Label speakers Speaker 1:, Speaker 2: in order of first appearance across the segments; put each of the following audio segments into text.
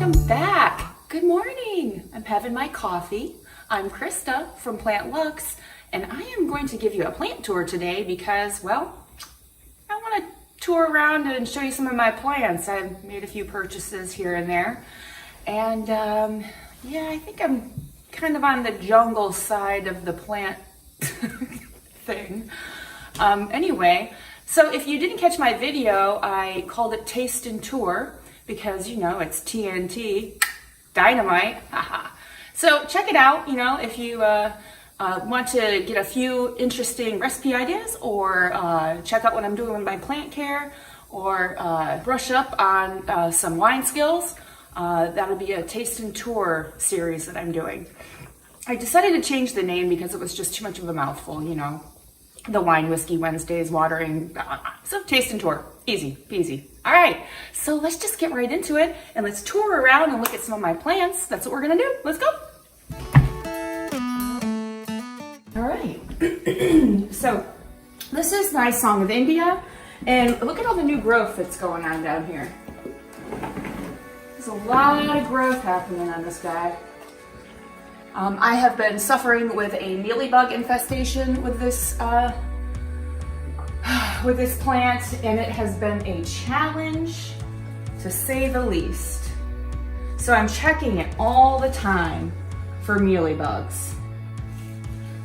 Speaker 1: welcome back. Good morning. I'm having my coffee. I'm Krista from Plant Lux, and I am going to give you a plant tour today because, well, I want to tour around and show you some of my plants. I've made a few purchases here and there, and yeah, I think I'm kind of on the jungle side of the plant thing. Anyway, so if you didn't catch my video, I called it Taste and Tour because, you know, it's TNT, dynamite, haha. So check it out, you know, if you want to get a few interesting recipe ideas, or check out what I'm doing with my plant care, or brush up on some wine skills, that'll be a Taste and Tour series that I'm doing. I decided to change the name because it was just too much of a mouthful, you know. The Wine Whiskey Wednesdays, watering, so Taste and Tour, easy peasy. All right, so let's just get right into it and let's tour around and look at some of my plants. That's what we're gonna do. Let's go. All right, so this is my Song of India, and look at all the new growth that's going on down here. There's a lot of growth happening on this guy. I have been suffering with a mealybug infestation with this plant, and it has been a challenge to say the least. So I'm checking it all the time for mealybugs.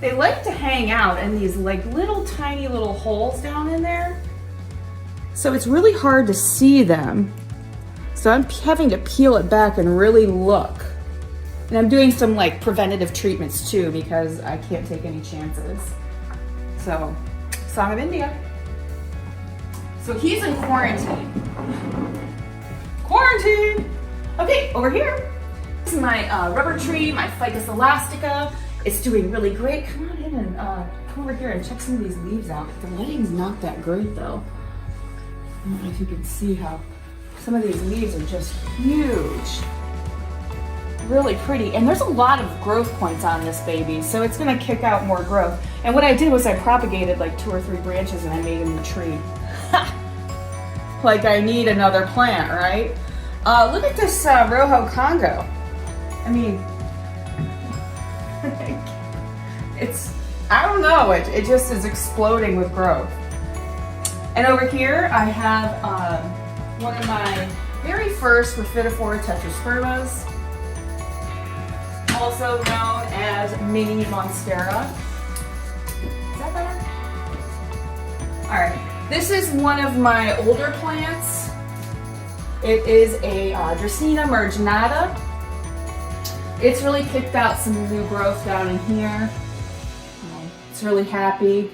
Speaker 1: They like to hang out in these like little tiny little holes down in there. So it's really hard to see them. So I'm having to peel it back and really look. And I'm doing some like preventative treatments too because I can't take any chances. So, Song of India. So he's in quarantine. Quarantine! Okay, over here. This is my rubber tree, my Ficus elastica. It's doing really great. Come on in and come over here and check some of these leaves out. The lighting's not that great though. I don't know if you can see how some of these leaves are just huge. Really pretty, and there's a lot of growth points on this baby, so it's gonna kick out more growth. And what I did was I propagated like 2 or 3 branches and I made a new tree. Like I need another plant, right? Look at this Rojo Congo. I mean, it's, I don't know, it just is exploding with growth. And over here I have one of my very first Raphidophora tetraspermas, also known as mini monstera. Is that better? All right, this is one of my older plants. It is a Dracaena marginata. It's really kicked out some new growth down in here. It's really happy.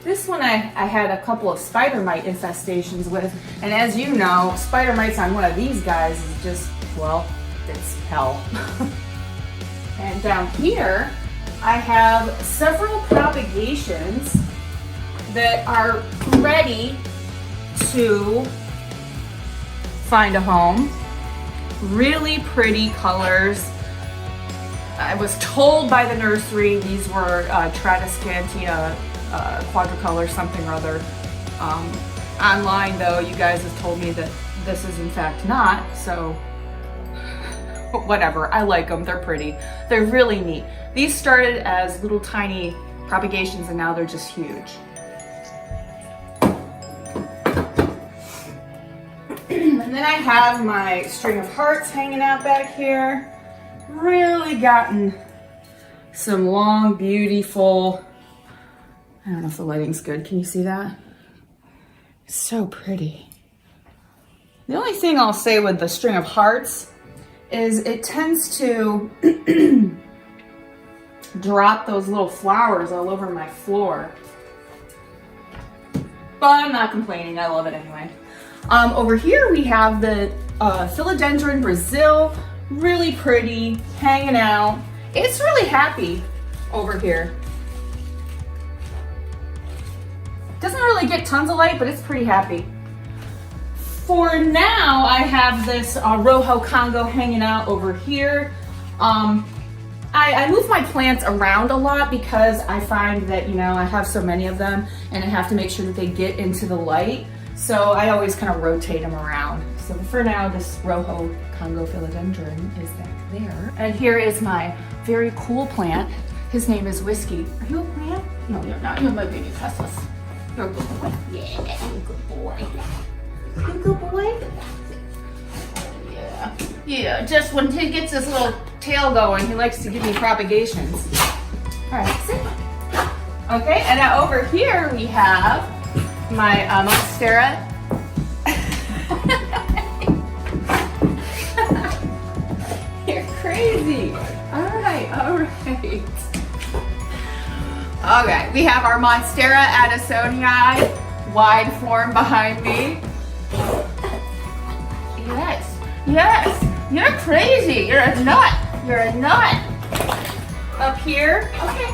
Speaker 1: This one I had a couple of spider mite infestations with, and as you know, spider mites on one of these guys is just, well, it's hell. And down here, I have several propagations that are ready to find a home. Really pretty colors. I was told by the nursery these were Tradescantia quadricolor something or other. Online though, you guys have told me that this is in fact not, so whatever, I like them, they're pretty. They're really neat. These started as little tiny propagations and now they're just huge. And then I have my string of hearts hanging out back here. Really gotten some long, beautiful, I don't know if the lighting's good, can you see that? It's so pretty. The only thing I'll say with the string of hearts is it tends to drop those little flowers all over my floor. But I'm not complaining, I love it anyway. Over here we have the Philodendron Brazil, really pretty, hanging out. It's really happy over here. Doesn't really get tons of light, but it's pretty happy. For now, I have this Rojo Congo hanging out over here. I move my plants around a lot because I find that, you know, I have so many of them and I have to make sure that they get into the light. So I always kind of rotate them around. So for now, this Rojo Congo Philodendron is back there. And here is my very cool plant. His name is Whiskey. Are you a plant? No, you're not. You're my baby Pothos. You're a good boy. Yeah, you're a good boy. You a good boy? Yeah. Yeah, just when he gets his little tail going, he likes to give me propagations. All right, sit. Okay, and now over here we have my monstera. You're crazy. All right. Okay, we have our monstera addisonii, wide form behind me. Yes, you're crazy. You're a nut. Up here. Okay,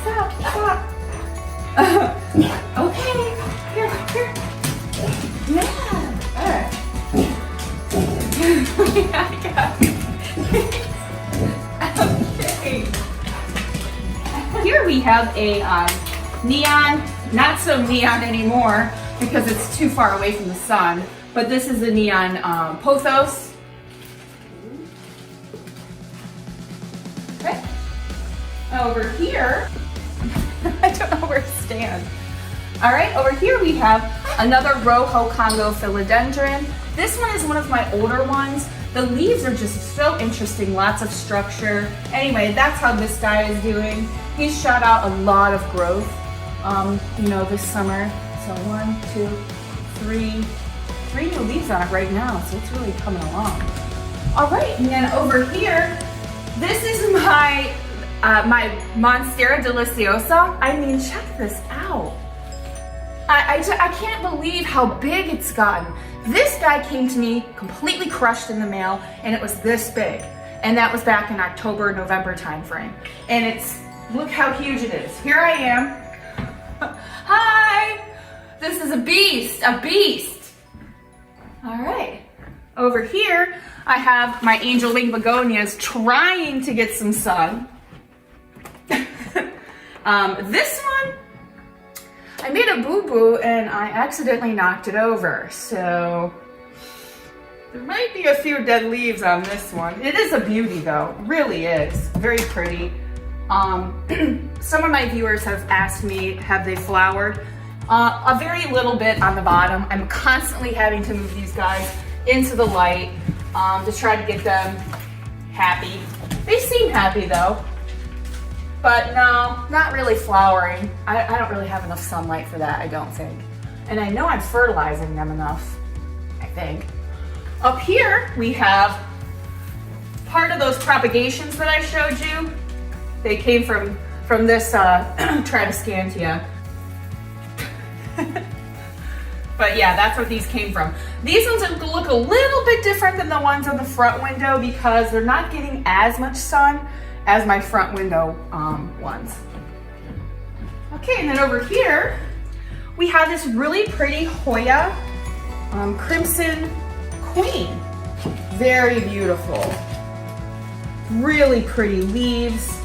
Speaker 1: stop. Okay, here. Yeah, all right. Okay. Here we have a neon, not so neon anymore because it's too far away from the sun, but this is a neon Pothos. Okay. Over here, I don't know where to stand. All right, over here we have another Rojo Congo Philodendron. This one is one of my older ones. The leaves are just so interesting, lots of structure. Anyway, that's how this guy is doing. He's shot out a lot of growth, this summer. So 1, 2, 3 new leaves on it right now, so it's really coming along. All right, and then over here, this is my Monstera deliciosa. I mean, check this out. I can't believe how big it's gotten. This guy came to me completely crushed in the mail, and it was this big. And that was back in October, November timeframe. And look how huge it is. Here I am. Hi! This is a beast. All right. Over here, I have my angel wing begonias trying to get some sun. This one, I made a boo-boo and I accidentally knocked it over. So there might be a few dead leaves on this one. It is a beauty though, it really is. Very pretty. Some of my viewers have asked me, have they flowered? A very little bit on the bottom. I'm constantly having to move these guys into the light to try to get them happy. They seem happy though. But no, not really flowering. I don't really have enough sunlight for that, I don't think. And I know I'm fertilizing them enough, I think. Up here, we have part of those propagations that I showed you. They came from this Tradescantia. But yeah, that's where these came from. These ones look a little bit different than the ones on the front window because they're not getting as much sun as my front window ones. Okay, and then over here, we have this really pretty Hoya Crimson Queen. Very beautiful. Really pretty leaves.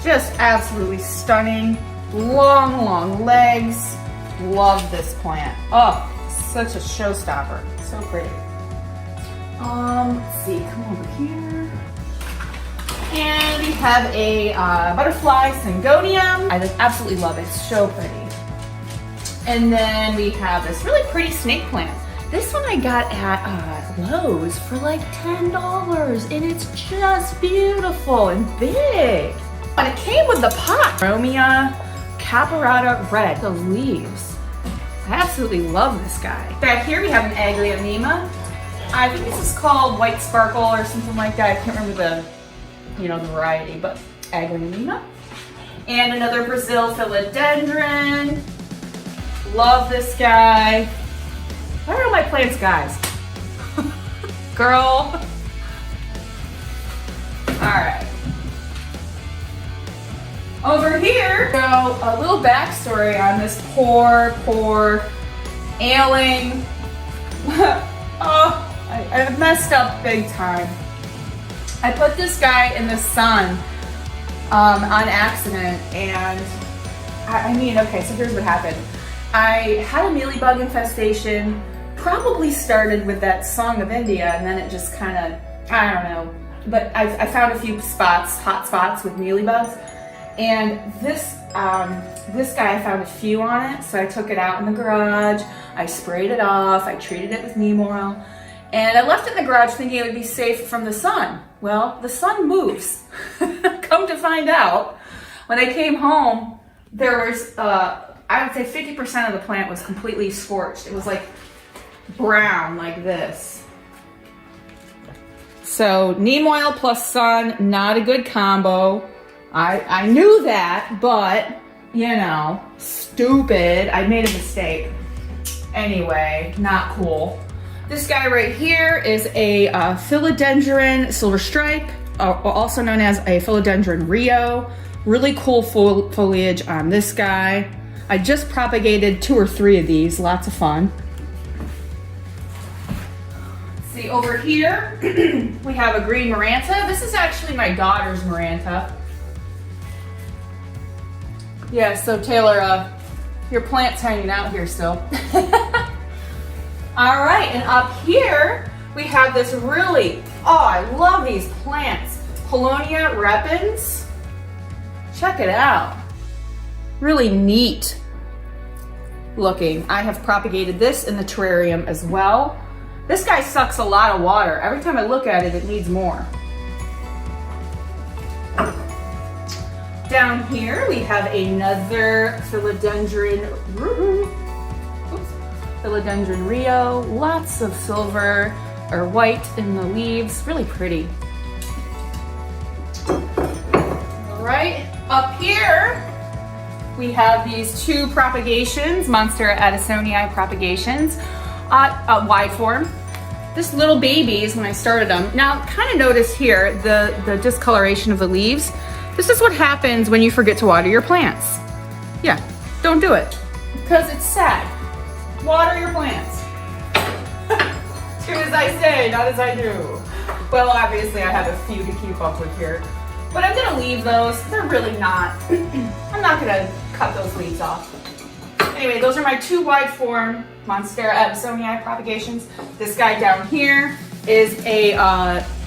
Speaker 1: Just absolutely stunning. Long legs. Love this plant. Oh, such a showstopper. So pretty. Let's see, come over here. And we have a butterfly syngonium. I just absolutely love it. It's so pretty. And then we have this really pretty snake plant. This one I got at Lowe's for like $10, and it's just beautiful and big. And it came with the pot. Peperomia, Red. Those leaves. I absolutely love this guy. Back here we have an Aglaonema. I think this is called White Sparkle or something like that. I can't remember the variety, but Aglaonema. And another Brazil Philodendron. Love this guy. Why are all my plants guys? Girl. All right. Over here, so a little backstory on this poor ailing. Oh, I messed up big time. I put this guy in the sun on accident, and I mean, okay, so here's what happened. I had a mealybug infestation probably started with that Song of India, and then it just kind of, I don't know. But I found a few spots, hot spots with mealybugs. And this guy, I found a few on it, so I took it out in the garage, I sprayed it off, I treated it with neem oil, and I left it in the garage thinking it would be safe from the sun. Well, the sun moves. Come to find out, when I came home, there was, I would say 50% of the plant was completely scorched. It was like brown, like this. So neem oil plus sun, not a good combo. I knew that, but, you know, stupid. I made a mistake. Anyway, not cool. This guy right here is a Philodendron silver stripe, also known as a Philodendron Rio. Really cool foliage on this guy. I just propagated 2 or 3 of these, lots of fun. See, over here, we have a green Maranta. This is actually my daughter's Maranta. Yeah, so Taylor, your plant's hanging out here still. All right, and up here, we have this really, oh, I love these plants. Paulownia repens. Check it out. Really neat looking. I have propagated this in the terrarium as well. This guy sucks a lot of water. Every time I look at it, it needs more. Down here, we have another Philodendron Rio. Lots of silver or white in the leaves. Really pretty. All right, up here, we have these 2 propagations, Monstera addisonii propagations, wide form. This little babies when I started them. Now, kind of notice here the discoloration of the leaves. This is what happens when you forget to water your plants. Yeah, don't do it, because it's sad. Water your plants. Do as I say, not as I do. Well, obviously I have a few to keep up with here, but I'm gonna leave those. They're really not, I'm not gonna cut those leaves off. Anyway, those are my 2 wide form Monstera addisonii propagations. This guy down here is a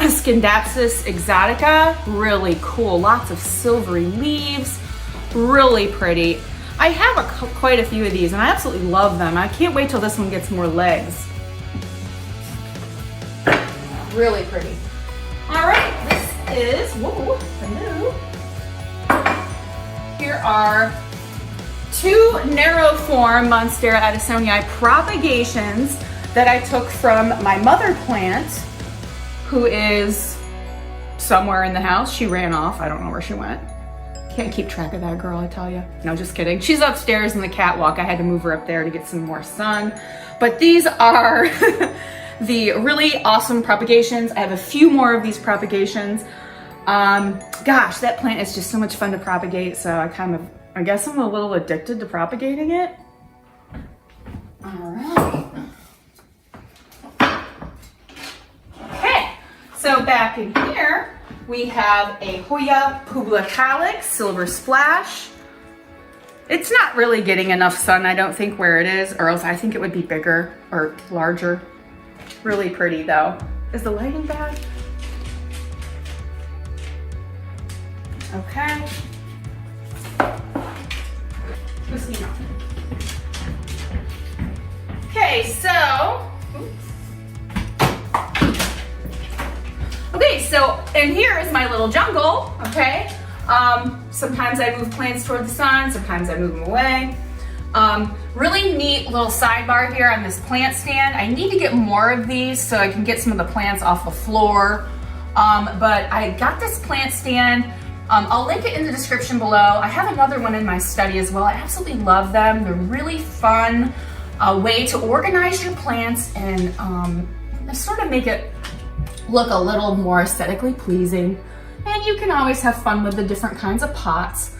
Speaker 1: Scindapsus exotica. Really cool, lots of silvery leaves, really pretty. I have quite a few of these and I absolutely love them. I can't wait till this one gets more legs. Really pretty. All right, this is, whoa, hello. Here are 2 narrow form Monstera addisonii propagations that I took from my mother plant, who is somewhere in the house. She ran off, I don't know where she went. Can't keep track of that girl, I tell you. No, just kidding. She's upstairs in the catwalk. I had to move her up there to get some more sun. But these are the really awesome propagations. I have a few more of these propagations. Gosh, that plant is just so much fun to propagate, so I guess I'm a little addicted to propagating it. All right. Okay, so back in here, we have a Hoya publicalis silver splash. It's not really getting enough sun, I don't think, where it is, or else I think it would be bigger or larger. Really pretty though. Is the lighting bad? Okay. Okay, so, and here is my little jungle, okay? Sometimes I move plants toward the sun, sometimes I move them away. Really neat little sidebar here on this plant stand. I need to get more of these so I can get some of the plants off the floor. But I got this plant stand. I'll link it in the description below. I have another one in my study as well. I absolutely love them. They're really fun way to organize your plants and sort of make it look a little more aesthetically pleasing. And you can always have fun with the different kinds of pots.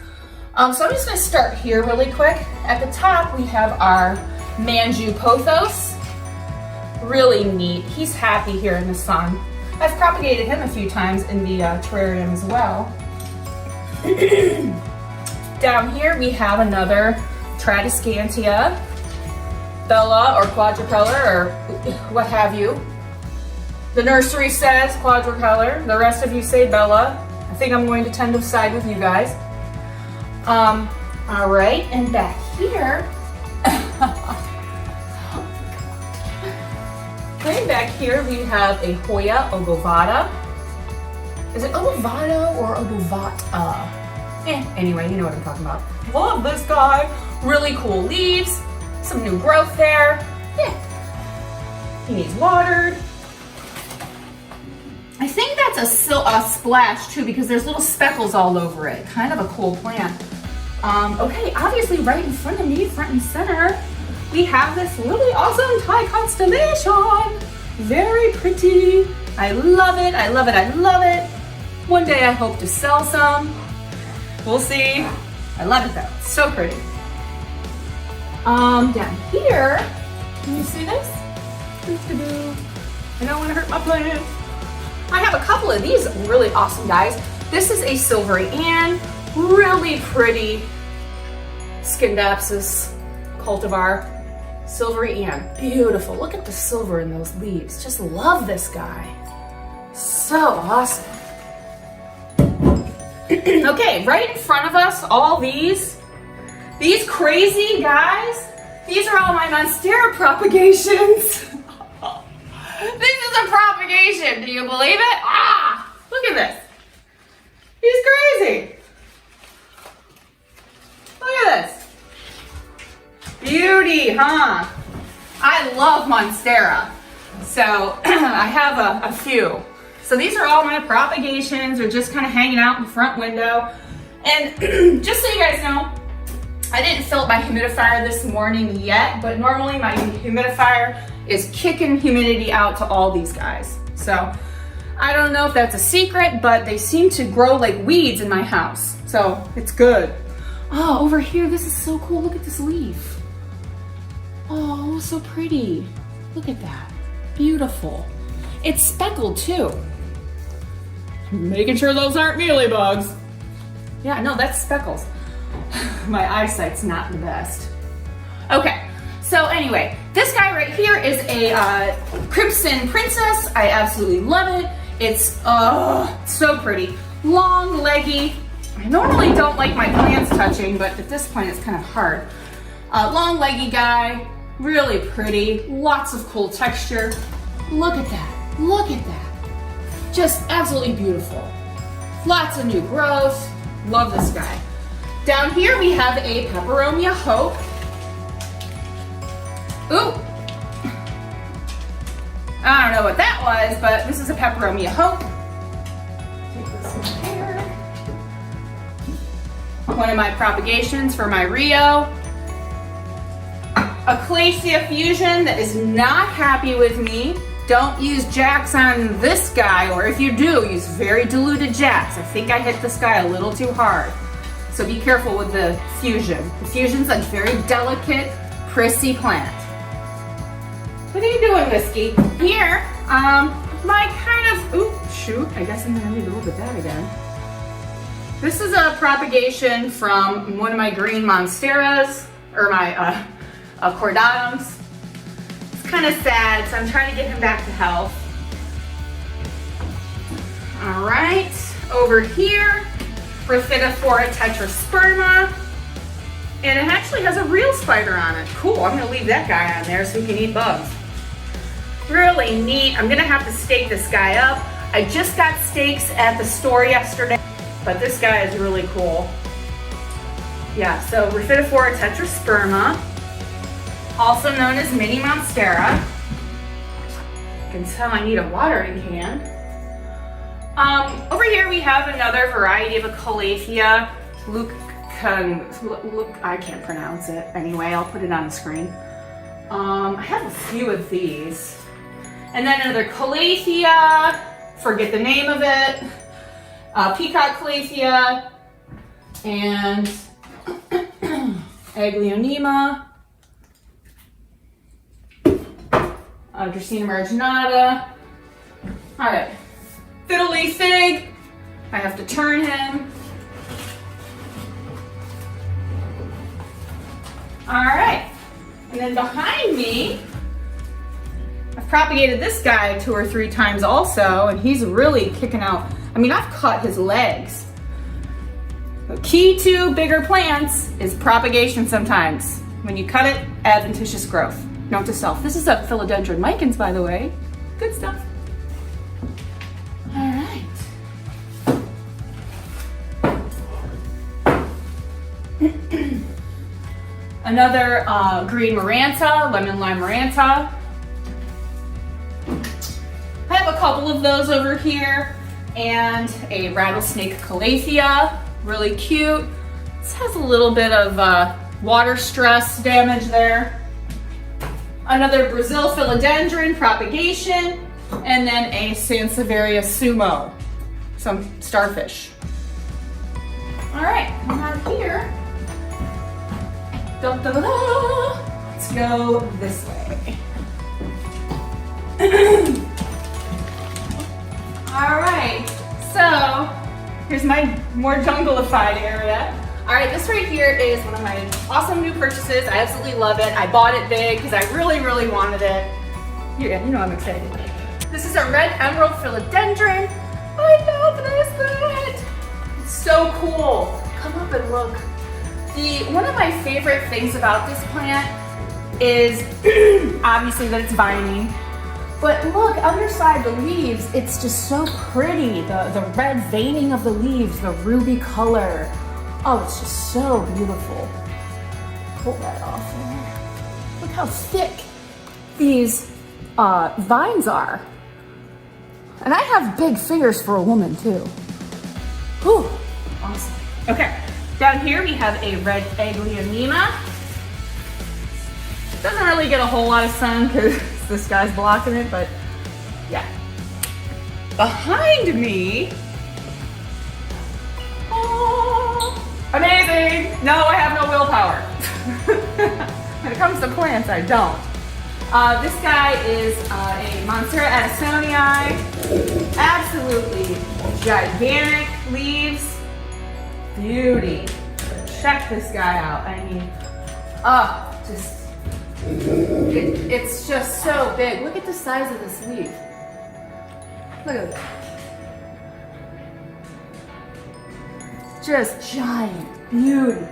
Speaker 1: So I'm just gonna start here really quick. At the top, we have our Manju Pothos. Really neat. He's happy here in the sun. I've propagated him a few times in the terrarium as well. Down here, we have another Tradescantia. Bella or quadricolor or what have you. The nursery says quadricolor. The rest of you say Bella. I think I'm going to tend to side with you guys. All right, and back here, right back here we have a Hoya obovata. Is it obovata or obovata? Anyway, you know what I'm talking about. Love this guy. Really cool leaves. Some new growth there. Yeah. He needs watered. I think that's a splash too because there's little speckles all over it. Kind of a cool plant. Okay, obviously right in front of me, front and center, we have this really awesome Thai constellation. Very pretty. I love it, I love it, I love it. One day I hope to sell some. We'll see. I love it though, it's so pretty. Down here, can you see this? I don't want to hurt my plant. I have a couple of these really awesome guys. This is a silvery Ann, really pretty Scindapsus cultivar. Silvery Ann, beautiful. Look at the silver in those leaves. Just love this guy. So awesome. Okay, right in front of us, all these crazy guys, these are all my monstera propagations. This is a propagation, do you believe it? Ah, look at this. He's crazy. Look at this. Beauty, huh? I love monstera. So I have a few. So these are all my propagations. They're just kind of hanging out in the front window. And just so you guys know, I didn't fill up my humidifier this morning yet, but normally my humidifier is kicking humidity out to all these guys. So I don't know if that's a secret, but they seem to grow like weeds in my house. So it's good. Oh, over here, this is so cool. Look at this leaf. Oh, so pretty. Look at that. Beautiful. It's speckled too. Making sure those aren't mealybugs. Yeah, no, that's speckles. My eyesight's not the best. Okay, so anyway, this guy right here is a Crimson Princess. I absolutely love it. It's so pretty. Long, leggy. I normally don't like my plants touching, but at this point it's kind of hard. Long, leggy guy. Really pretty. Lots of cool texture. Look at that. Look at that. Just absolutely beautiful. Lots of new growth. Love this guy. Down here we have a peperomia hope. Ooh. I don't know what that was, but this is a peperomia hope. Take this one here. One of my propagations for my Rio. A calathea fusion that is not happy with me. Don't use jacks on this guy, or if you do, use very diluted jacks. I think I hit this guy a little too hard. So be careful with the fusion. The fusion's a very delicate, prissy plant. What are you doing, Whiskey? Here, my kind of, ooh, shoot, I guess I'm gonna need to look at that again. This is a propagation from one of my green monsteras, or my cordatums. Kind of sad, so I'm trying to get him back to health. All right, over here, Rhiphidophora tetrasperma, and it actually has a real spider on it. Cool, I'm gonna leave that guy on there so he can eat bugs. Really neat. I'm gonna have to stake this guy up. I just got stakes at the store yesterday, but this guy is really cool. Yeah, so Rhiphidophora tetrasperma, also known as mini monstera. You can tell I need a watering can. Over here we have another variety of a calathea. Look, I can't pronounce it. Anyway, I'll put it on the screen. I have a few of these. And then another calathea, forget the name of it. Peacock calathea and Aglaonema. Dracaena marginata. All right, fiddle leaf fig. I have to turn him. All right, And then behind me, I've propagated this guy 2 or 3 times also, and he's really kicking out. I mean, I've cut his legs. The key to bigger plants is propagation sometimes. When you cut it, adventitious growth. Note to self. This is a Philodendron micans, by the way. Good stuff. All right. Another green maranta, lemon lime maranta. I have a couple of those over here, and a rattlesnake calathea, really cute. This has a little bit of water stress damage there. Another Brazil philodendron, propagation, and then a Sansevieria sumo, some starfish. All right, come on here. Da, da, da, da. Let's go this way. All right, so here's my more jungle-ified area. All right, this right here is one of my awesome new purchases. I absolutely love it. I bought it big because I really, really wanted it. Yeah, you know I'm excited. This is a red emerald philodendron. I love this plant. It's so cool. Come up and look. One of my favorite things about this plant is obviously that it's vining. But look, underside the leaves, it's just so pretty. The red veining of the leaves, the ruby color. Oh, it's just so beautiful. Pull that off there. Look how thick these vines are. And I have big fingers for a woman too. Whew, awesome. Okay, down here we have a red aglaonema. Doesn't really get a whole lot of sun because this guy's blocking it, but yeah. Behind me, oh, amazing. No, I have no willpower. When it comes to plants, I don't. This guy is a monstera addisonii. Absolutely gigantic leaves. Beauty. Check this guy out. I mean, just it's just so big. Look at the size of this leaf. Look at that. Just giant beauty.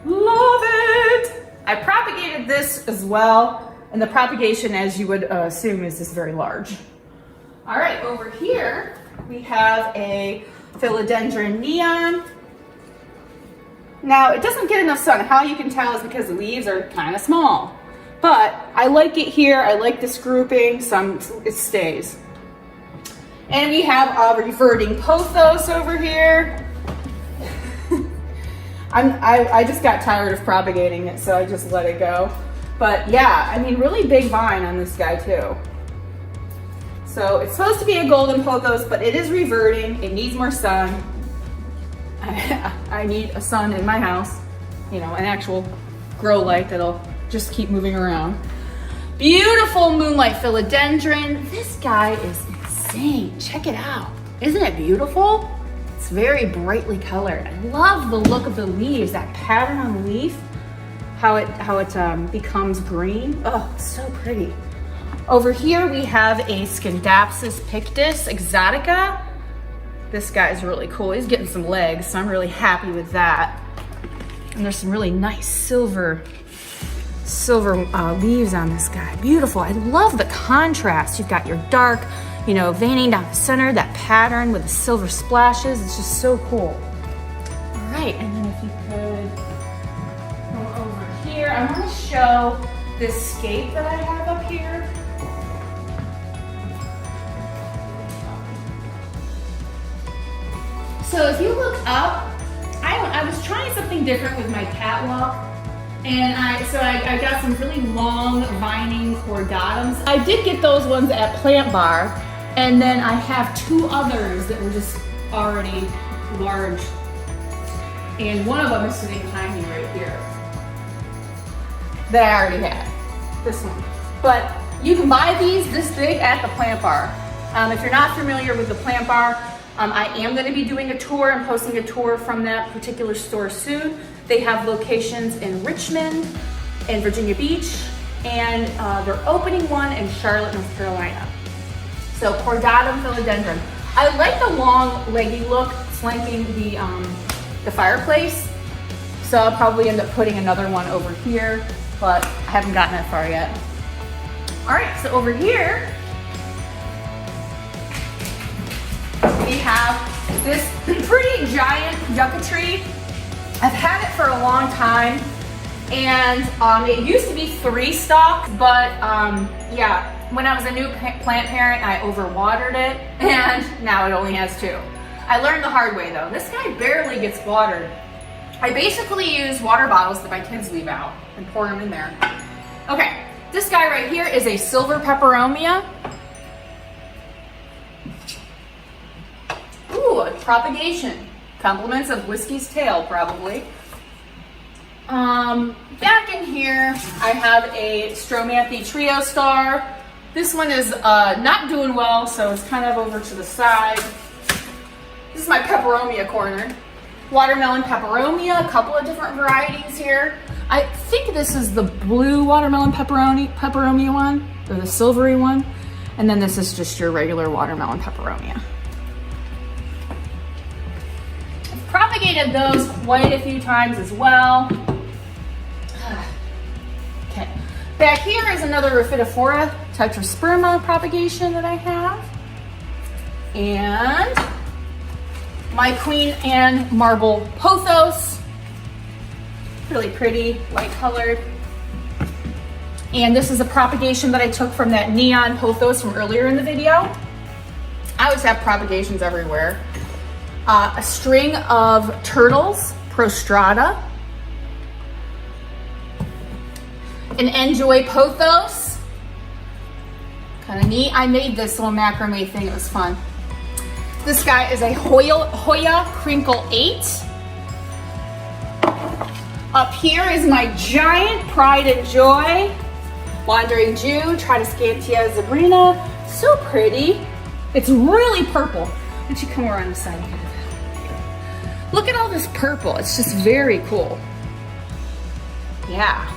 Speaker 1: Love it. I propagated this as well, and the propagation, as you would assume, is just very large. All right, over here we have a philodendron neon. Now, it doesn't get enough sun. How you can tell is because the leaves are kind of small. But I like it here. I like this grouping. It stays. And we have a reverting pothos over here. I just got tired of propagating it, so I just let it go. But yeah, I mean, really big vine on this guy too. So it's supposed to be a golden pothos, but it is reverting. It needs more sun. I need a sun in my house, you know, an actual grow light that'll just keep moving around. Beautiful moonlight philodendron. This guy is insane. Check it out. Isn't it beautiful? It's very brightly colored. I love the look of the leaves, that pattern on the leaf, how it becomes green. Oh, it's so pretty. Over here we have a Scindapsus pictus exotica. This guy's really cool. He's getting some legs, so I'm really happy with that. And there's some really nice silver leaves on this guy. Beautiful. I love the contrast. You've got your dark, you know, veining down the center, that pattern with the silver splashes. It's just so cool. All right, and then if you could go over here, I want to show this scape that I have up here. So if you look up, I was trying something different with my catwalk, and I got some really long vining cordatums. I did get those ones at Plant Bar, and then I have 2 others that were just already large, and one of them is sitting behind me right here that I already had, this one. But you can buy these this big at the Plant Bar. If you're not familiar with the Plant Bar, I am going to be doing a tour and posting a tour from that particular store soon. They have locations in Richmond in Virginia Beach, and they're opening one in Charlotte, North Carolina. So cordatum philodendron. I like the long leggy look flanking the fireplace. So I'll probably end up putting another one over here, but I haven't gotten that far yet. All right, so over here, we have this pretty giant yucca tree. I've had it for a long time, and it used to be 3 stalks, but yeah, when I was a new plant parent, I overwatered it, and now it only has 2. I learned the hard way though. This guy barely gets watered. I basically use water bottles that my kids leave out and pour them in there. Okay, this guy right here is a silver peperomia. Ooh, propagation. Compliments of whiskey's tail, probably. Back in here, I have a Stromanthe Trio Star. This one is not doing well, so it's kind of over to the side. This is my peperomia corner. Watermelon peperomia, a couple of different varieties here. I think this is the blue watermelon peperomia one, or the silvery one. And then this is just your regular watermelon peperomia. I've propagated those quite a few times as well. Okay. Back here is another Rhaphidophora tetrasperma propagation that I have. And my Queen Anne marble pothos. Really pretty, light colored. And this is a propagation that I took from that neon pothos from earlier in the video. I always have propagations everywhere. A string of turtles, prostrata. An enjoy pothos. Kind of neat. I made this little macrame thing, it was fun. This guy is a Hoya Crinkle 8. Up here is my giant Pride and Joy Wandering Jew, Tridescantia zebrina. So pretty. It's really purple. Why don't you come around the side here? Look at all this purple. It's just very cool. Yeah.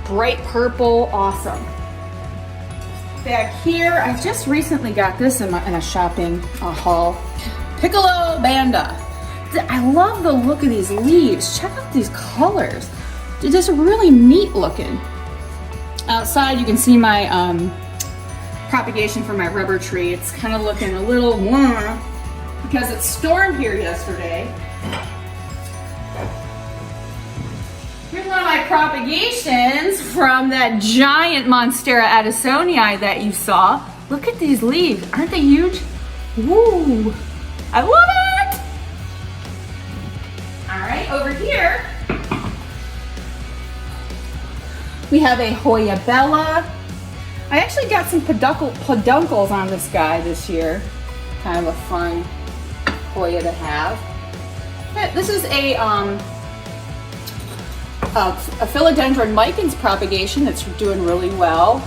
Speaker 1: Bright purple, awesome. Back here, I just recently got this in a shopping haul. Piccolo Banda. I love the look of these leaves. Check out these colors. They're just really neat looking. Outside, you can see my propagation for my rubber tree. It's kind of looking a little warm because it stormed here yesterday. Here's one of my propagations from that giant monstera addisonii that you saw. Look at these leaves. Aren't they huge? Woo! I love it! All right, over here, we have a Hoya Bella. I actually got some peduncles on this guy this year. Kind of a fun Hoya to have. This is a Philodendron Micans propagation that's doing really well.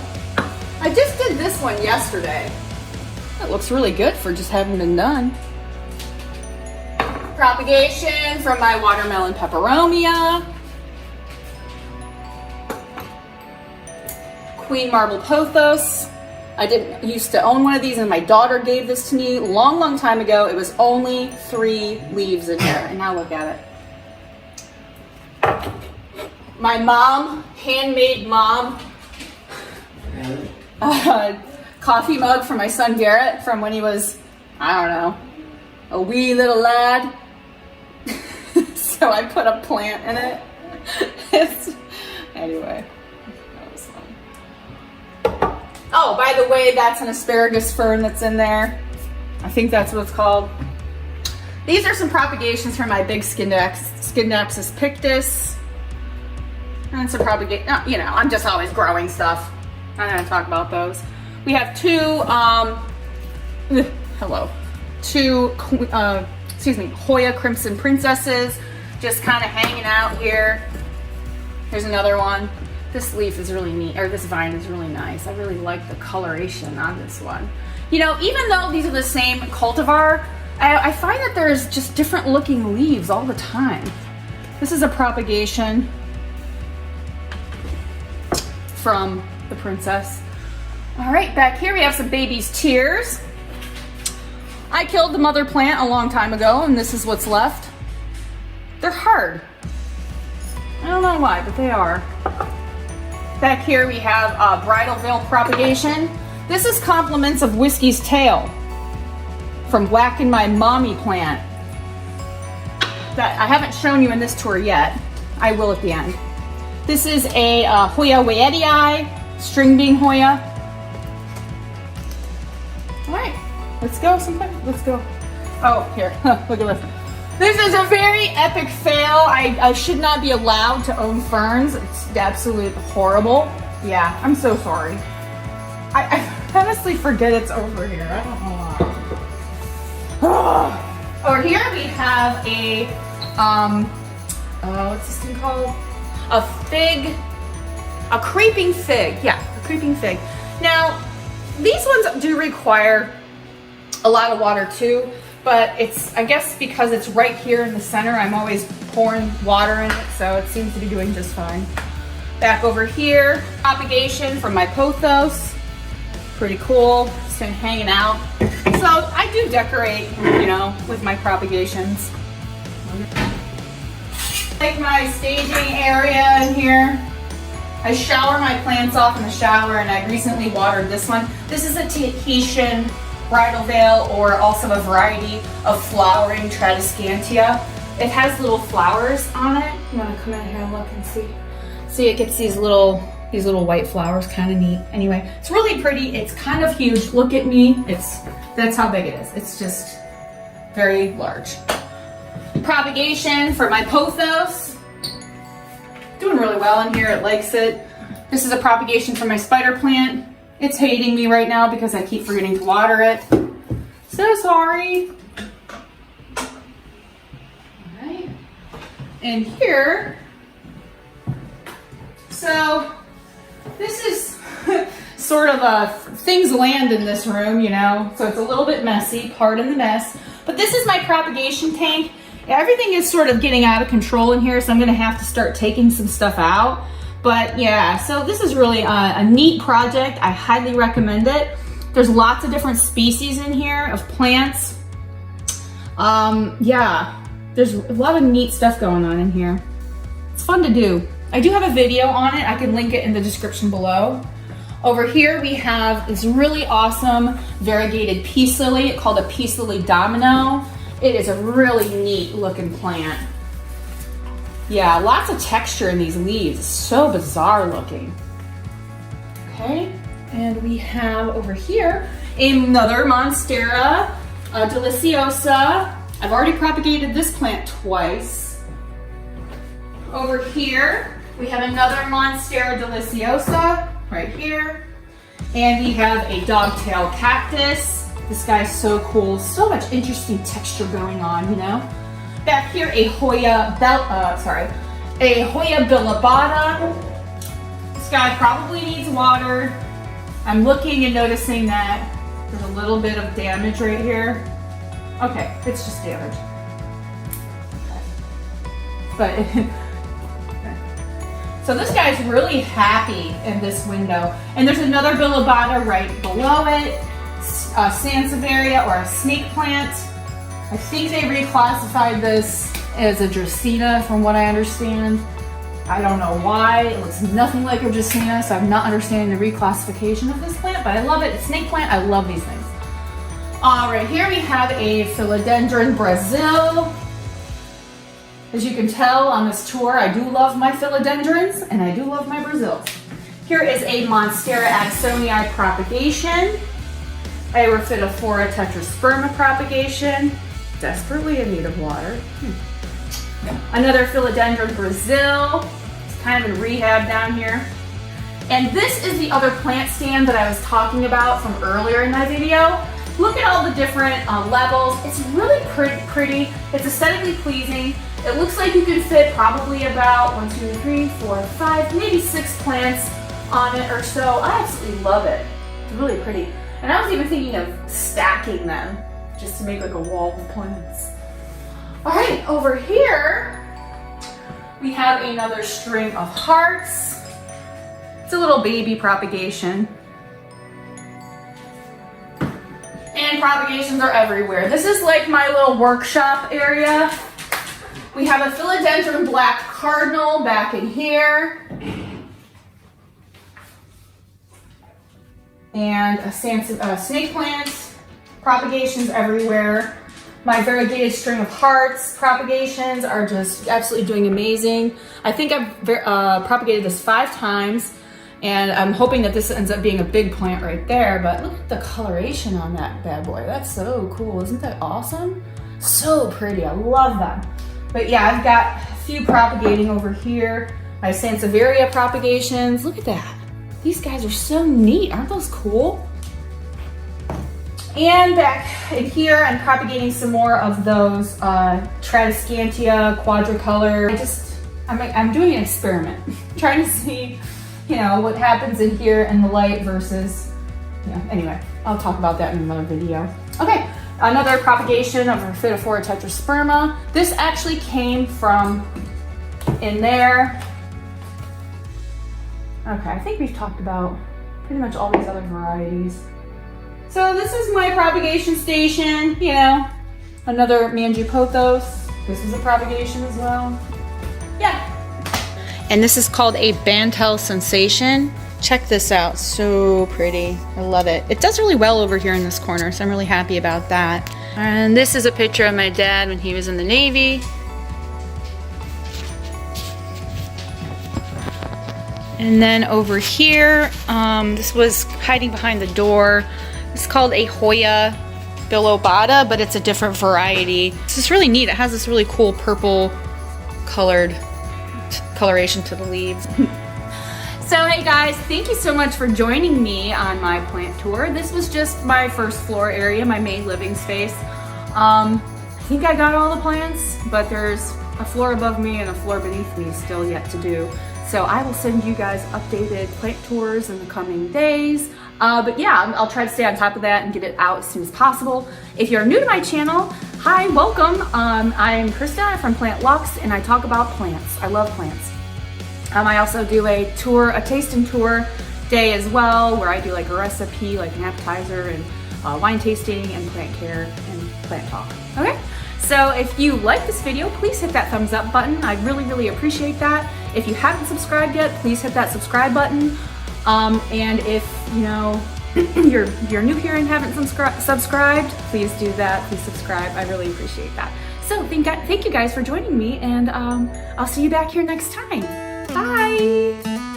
Speaker 1: I just did this one yesterday. It looks really good for just having been done. Propagation from my watermelon peperomia. Queen Marble Pothos. I didn't used to own one of these, and my daughter gave this to me long time ago. It was only 3 leaves in there, and now look at it. My mom, handmade mom, coffee mug for my son Garrett from when he was, I don't know, a wee little lad. So I put a plant in it. Anyway, that was fun. Oh, by the way, that's an asparagus fern that's in there. I think that's what it's called. These are some propagations from my big Scindapsus pictus. And some propagation, you know, I'm just always growing stuff. I'm gonna talk about those. We have 2 Hoya Crimson Princesses, just kind of hanging out here. Here's another one. This leaf is really neat, or this vine is really nice. I really like the coloration on this one. You know, even though these are the same cultivar, I find that there's just different looking leaves all the time. This is a propagation from the princess. All right, back here we have some baby's tears. I killed the mother plant a long time ago, and this is what's left. They're hard. I don't know why, but they are. Back here we have bridal veil propagation. This is compliments of Whiskey's tail from whacking my mommy plant. That I haven't shown you in this tour yet. I will at the end. This is a Hoya Weedii, string bean Hoya. All right, let's go sometime. Let's go. Oh, here, look at this. This is a very epic fail. I should not be allowed to own ferns. It's absolute horrible. Yeah, I'm so sorry. I honestly forget it's over here. I don't know why. Over here we have a, what's this thing called? A fig, a creeping fig. Yeah, a creeping fig. Now, these ones do require a lot of water too, but it's, I guess because it's right here in the center, I'm always pouring water in it, so it seems to be doing just fine. Back over here, propagation from my Pothos. Pretty cool, just been hanging out. So I do decorate, you know, with my propagations. Like my staging area in here. I shower my plants off in the shower, and I recently watered this one. This is a Tahitian bridal veil, or also a variety of flowering Tradescantia. It has little flowers on it. I'm gonna come in here and look and see. See, it gets these little white flowers, kind of neat. Anyway, it's really pretty. It's kind of huge. Look at me. That's how big it is. It's just very large. Propagation for my Pothos. Doing really well in here. It likes it. This is a propagation for my spider plant. It's hating me right now because I keep forgetting to water it. So sorry. All right. And here, so this is sort of things land in this room, you know, so it's a little bit messy, pardon the mess. But this is my propagation tank. Everything is sort of getting out of control in here, so I'm gonna have to start taking some stuff out. But yeah, so this is really a neat project. I highly recommend it. There's lots of different species in here of plants. Yeah, there's a lot of neat stuff going on in here. It's fun to do. I do have a video on it. I can link it in the description below. Over here we have this really awesome variegated peace lily called a peace lily domino. It is a really neat looking plant. Yeah, lots of texture in these leaves. It's so bizarre looking. Okay, and we have over here another monstera deliciosa. I've already propagated this plant twice. Over here, we have another monstera deliciosa right here. And we have a dogtail cactus. This guy's so cool. So much interesting texture going on, you know? Back here, a Hoya bilobata. This guy probably needs water. I'm looking and noticing that there's a little bit of damage right here. Okay, it's just damage. But so this guy's really happy in this window. And there's another bilobata right below it, a sansevieria or a snake plant. I think they reclassified this as a dracaena from what I understand. I don't know why. It looks nothing like a dracaena, so I'm not understanding the reclassification of this plant, but I love it. It's a snake plant. I love these things. Right here we have a Philodendron Brazil. As you can tell on this tour, I do love my philodendrons and I do love my Brazils. Here is a Monstera addisonii propagation, a Rhaphidophora tetrasperma propagation, desperately in need of water. Another Philodendron Brazil, it's kind of in rehab down here. And this is the other plant stand that I was talking about from earlier in my video. Look at all the different levels. It's really pretty. It's aesthetically pleasing. It looks like you can fit probably about 1, 2, 3, 4, 5, maybe 6 plants on it or so. I absolutely love it. It's really pretty. And I was even thinking of stacking them just to make like a wall of plants. All right, over here, we have another string of hearts. It's a little baby propagation. And propagations are everywhere. This is like my little workshop area. We have a Philodendron black cardinal back in here. And a snake plant, propagations everywhere. My variegated string of hearts propagations are just absolutely doing amazing. I think I've propagated this 5 times, and I'm hoping that this ends up being a big plant right there, but look at the coloration on that bad boy. That's so cool. Isn't that awesome? So pretty. I love them. But yeah, I've got a few propagating over here. My Sansevieria propagations. Look at that. These guys are so neat. Aren't those cool? And back in here, I'm propagating some more of those Tradescantia quadricolor. I'm doing an experiment, trying to see, you know, what happens in here in the light versus, you know, anyway, I'll talk about that in another video. Okay, another propagation of Rhaphidophora tetrasperma. This actually came from in there. Okay, I think we've talked about pretty much all these other varieties. So this is my propagation station, you know, another Manju Pothos. This is a propagation as well. Yeah. And this is called a Bantel Sensation. Check this out, so pretty. I love it. It does really well over here in this corner, so I'm really happy about that. And this is a picture of my dad when he was in the Navy. And then over here, this was hiding behind the door. It's called a Hoya bilobata, but it's a different variety. This is really neat. It has this really cool purple coloration to the leaves. So hey guys, thank you so much for joining me on my plant tour. This was just my first floor area, my main living space. I think I got all the plants, but there's a floor above me and a floor beneath me still yet to do. So I will send you guys updated plant tours in the coming days. But yeah, I'll try to stay on top of that and get it out as soon as possible. If you're new to my channel, hi, welcome. I'm Krista from Plant Lux, and I talk about plants. I love plants. I also do a tasting tour day as well, where I do like a recipe, like an appetizer, and wine tasting, and plant care, and plant talk. Okay? So if you like this video, please hit that thumbs up button. I really, really appreciate that. If you haven't subscribed yet, please hit that subscribe button. And if, you know, you're new here and haven't subscribed, please do that. Please subscribe. I really appreciate that. So thank you guys for joining me, and I'll see you back here next time. Bye.